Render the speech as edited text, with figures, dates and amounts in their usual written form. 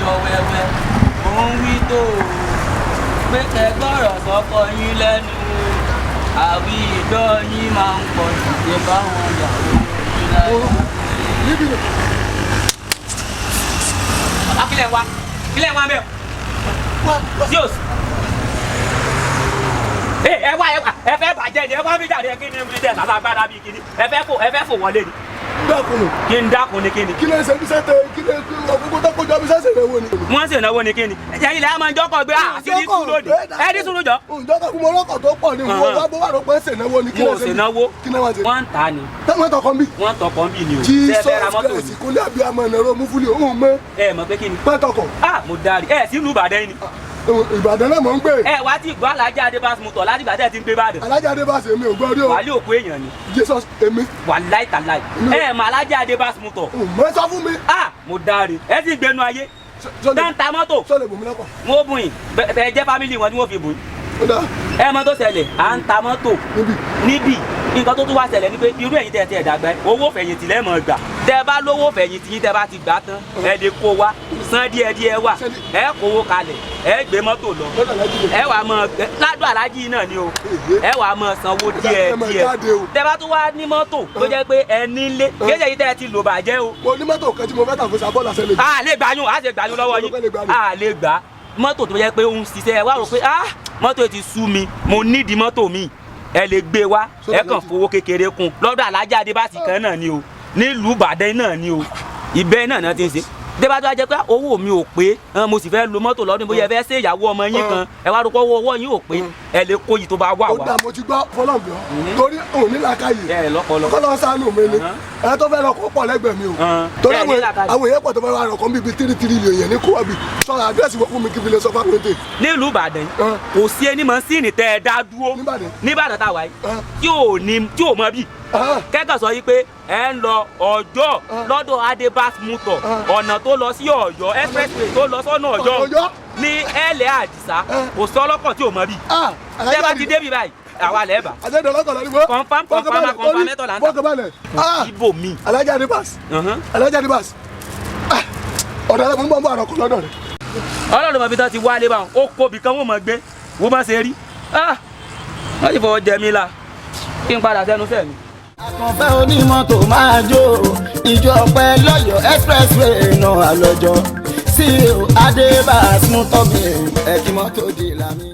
ọjọ́ wẹ́wẹ́ mò ń wí tó pé kẹgbọ́rọ̀ sọ́kọ yín lẹ́nu àwí ìdọ́ yín máa ń pọ̀ ṣe báwọn ìyàwó yín láyé. bàbá kílẹ̀ wá bẹ́ẹ̀ yóò sì. ẹ wá ẹ fẹ́ bàjẹ́ ni ẹ wá bí jáde kí ni ń bí dẹ̀ lálágbára bíi kíní ẹ fẹ́ fò wọlé ni. dákun kí n dákun ni kí ni. kí ló ń ṣe bíṣẹ́ tẹ kí ló ń gbogbo tó kọjá bíṣẹ́ ṣe náwó ni. wọ́n sì náwó ni kí ni. ẹ̀jẹ̀ ilẹ̀ máa ń jọ́kọ̀ gbé àṣírí sùúrù òdì ẹ ní sùúrù jọ. ǹjọ́kọ̀ fún mọ́lọ́kọ̀ tó pọ̀ ní ìwọ wá bó wà ló pẹ́ ṣe náwó ni. mo ṣe náwó wọ́n ń ta ni. wọ́n tọkàn bí. wọ́n tọkàn bí ni o. Jesus Christ kúnlẹ̀ àbí amọ̀ ẹ̀rọ mú fúlẹ̀ òun mọ́. ẹ mọ̀ pé kí ni. wọ́n tọkàn. mo darí ẹ sí ìlú Ìbàdàn ni. Ìbàdàn náà mọ̀ ń gbé. ẹ wá tí gbọ́ Alájà Adébás mu tọ̀ láti Ìbàdàn ti ń gbé Ìbàdàn. Alájà Adébás èmi ò gbọ́ rí o. wàá lé òkú èèyàn ni. Jesus èmi. Wàláì tàláì. ẹ mọ Alájà Adébás mu tọ̀. mo sọ fún mi. mo darí ẹ sì gbénu ayé. dáńtà mọ́tò. sọlẹ̀ bùnmi lọ́kọ̀. wọ́n bùn yín bẹ́ẹ̀ jẹ́ fámìlì wọn tí wọ́n fi bùn yín. ẹ mọ tó ṣẹlẹ̀ à ń ta mọ́tò níbí nǹkan tó tún wá ṣẹlẹ̀ ni pé irú ẹ̀yin tẹ̀ ẹ̀ dàgbà owó fẹ̀yìntì lẹ́mọ̀ gbà tẹ́ bá lówó fẹ̀yìntì yín tẹ́ bá ti gbà tán ẹ lè kó wa san díẹ̀díẹ̀ wà ẹ kówó kalẹ̀ ẹ gbé mọ́tò lọ ẹ wà mọ ládùn alájí náà ni o ẹ wà mọ sanwó díẹ̀díẹ̀ tẹ́ bá tún wá ní mọ́tò tó jẹ́ pé ẹ nílé kéde yìí tẹ́ ẹ ti lò bàjẹ́ o. mo ní mọ́tò kan tí mo fẹ́ tà fún sábọ́ làṣẹ lè. a lè gbàyún a lè gbàyún lọ́wọ́ yín a lè gbà mọ́tò tó jẹ́ pé ó ń ṣiṣẹ́ ẹ wá rò pé mọ́tò ti sú mi mo nídìí mọ́tò mi ẹ lè gbé wá ẹ kàn fowó kékeré kún lọ́dọ̀ Alájà Adébás kan náà ni o nílùú Ìbàdàn náà ni o ibẹ̀ náà ti ń ṣe débà tó wá jẹ́ pé owó mi ò pé mo sì fẹ́ lo mọ́tò lọ́dún bóyá ẹ fẹ́ ṣe ìyàwó ọmọ yín kan ẹ wá rúkọ owó yín ò pé ẹ lè kó yìí tó bá wà wá. ó dà mo ti gbọ́ fọlọ́ǹbíọ́ torí òun ní làákàyè ẹ lọ́pọlọ kọ́lọ́ sánú mi ni ẹ tó fẹ́ lọ kó pọ̀ lẹ́gbẹ̀ẹ́ mi o torí àwọn èèyàn pọ̀ tó fẹ́ wá rọ̀ kọ́ bíi 3 èèyàn ní kó wá bí sọ̀rọ̀ àdírẹ́sì wọ́n fún mi kí fi lè sọ fáwọn ètè. nílùú Ìbàdàn kò sí ẹni mọ́sìnì tẹ́ ẹ dá dúró níbàdàn tá a wáyé tí ò mọ bí kẹ́kọ̀ọ́ sọ yìí pé ẹ ń lọ Ọ̀yọ́ lọ́dọ̀ Adébás mutọ̀ ọ̀nà tó lọ sí Ọ̀yọ́ expressway tó lọ sọ́nà Ọ̀yọ́ ní ẹ̀lẹ́ Àdìsá kò sọ ọlọ́kọ̀ tí ò mọ bí tẹ́ bá ti débi báyìí àwa lẹ́ẹ̀bà. àjẹdọ̀ ọlọ́kọ̀ lọ́dún bọ́. confam mẹ́tọ̀ là ń ta. ibo mi. Alájà Adébás. Alájà Adébás. ọ̀dọ̀ rẹ̀ mo ń bọ̀ ń bọ̀ àrọ̀kọ̀ lọ́dọ̀ rẹ̀. ọlọ́run mọ̀ bí tán ti wálé báwọn ó kó bìkan wọ́n mọ̀ gbé wọ́n bá ṣe rí. wọ́n ti fọwọ́ jẹ mí la kí n padà sẹ́nu sẹ́mi. àkànfẹ́ onímọ́tò máa jó ìjọ ọpẹ́ lọ́yọ̀ expressway náà àlọ́jọ́ sí Adébás mú tọ́gbìn ẹ̀kí mọ́tò dì lámì.